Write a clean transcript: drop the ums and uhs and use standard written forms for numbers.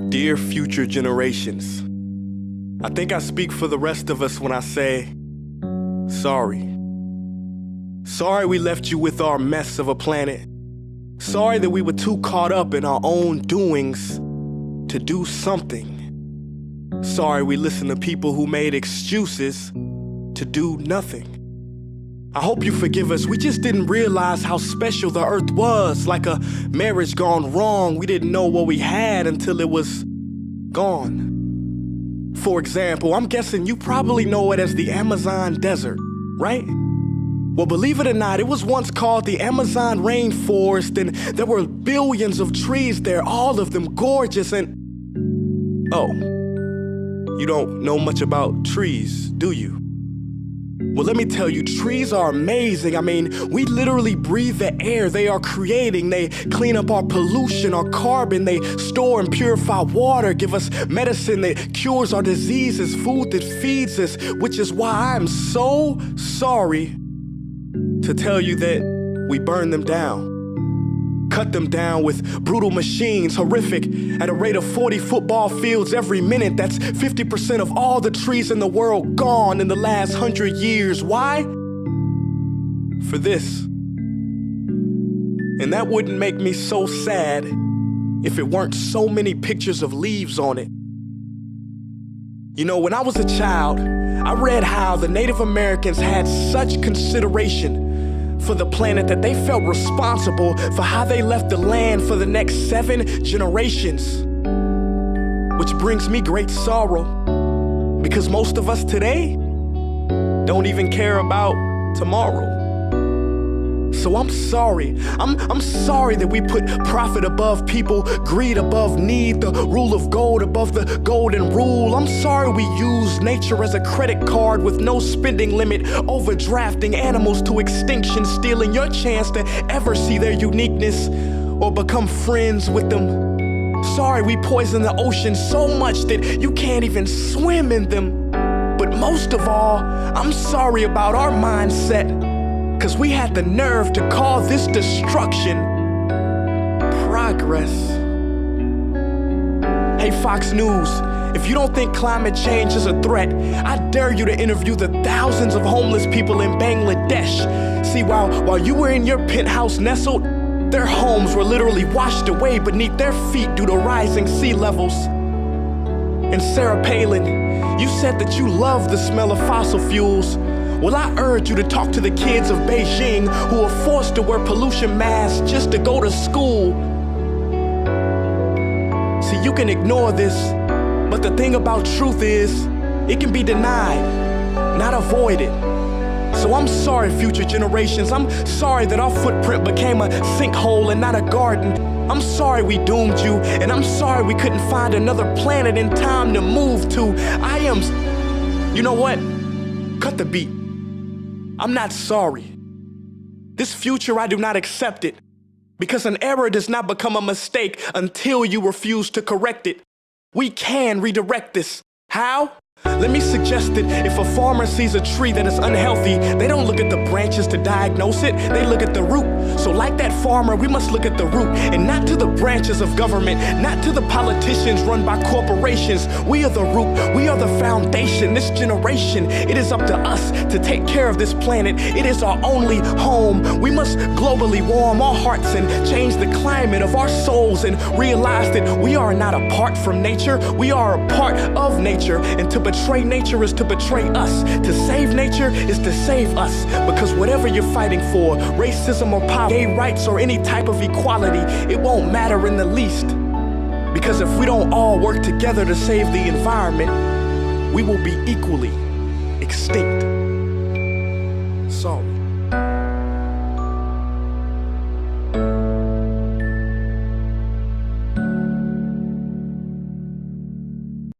Dear future generations, I think I speak for the rest of us when I say, sorry. Sorry we left you with our mess of a planet. Sorry that we were too caught up in our own doings to do something. Sorry we listened to people who made excuses to do nothing. I hope you forgive us. We just didn't realize how special the earth was. Like a marriage gone wrong, we didn't know what we had until it was gone. For example, I'm guessing you probably know it as the Amazon desert, right? Well, believe it or not, it was once called the Amazon rainforest, and there were billions of trees there, all of them gorgeous. And oh, you don't know much about trees, do you? Well, let me tell you, trees are amazing. I mean, we literally breathe the air they are creating. They clean up our pollution, our carbon. They store and purify water, give us medicine that cures our diseases, food that feeds us, which is why I'm so sorry to tell you that we burn them down. Cut them down with brutal machines, horrific, at a rate of 40 football fields every minute. That's 50% of all the trees in the world gone in the last 100 years. Why? For this. And that wouldn't make me so sad if it weren't so many pictures of leaves on it. You know, when I was a child, I read how the Native Americans had such consideration for the planet that they felt responsible for how they left the land for the next 7 generations. Which brings me great sorrow, because most of us today don't even care about tomorrow. So I'm sorry. I'm sorry that we put profit above people, greed above need, the rule of gold above the golden rule. I'm sorry we use nature as a credit card with no spending limit, overdrafting animals to extinction, stealing your chance to ever see their uniqueness or become friends with them. Sorry we poison the ocean so much that you can't even swim in them. But most of all, I'm sorry about our mindset, 'cause we had the nerve to call this destruction progress. Hey Fox News, if you don't think climate change is a threat, I dare you to interview the thousands of homeless people in Bangladesh. See, while you were in your penthouse nestled, their homes were literally washed away beneath their feet due to rising sea levels. And Sarah Palin, you said that you love the smell of fossil fuels. Well, I urge you to talk to the kids of Beijing who are forced to wear pollution masks just to go to school. See, you can ignore this, but the thing about truth is, it can be denied, not avoided. So I'm sorry, future generations. I'm sorry that our footprint became a sinkhole and not a garden. I'm sorry we doomed you, and I'm sorry we couldn't find another planet in time to move to. You know what? Cut the beat. I'm not sorry. This future, I do not accept it, because an error does not become a mistake until you refuse to correct it. We can redirect this. How? Let me suggest that if a farmer sees a tree that is unhealthy, they don't look at the branches to diagnose it, they look at the root. So like that farmer, we must look at the root, and not to the branches of government, not to the politicians run by corporations. We are the root, we are the foundation. This generation, it is up to us to take care of this planet. It is our only home. We must globally warm our hearts and change the climate of our souls and realize that we are not apart from nature, we are a part of nature. And to betray nature is to betray us. To save nature is to save us. Because whatever you're fighting for, racism or poverty, gay rights or any type of equality, it won't matter in the least. Because if we don't all work together to save the environment, we will be equally extinct. Sorry.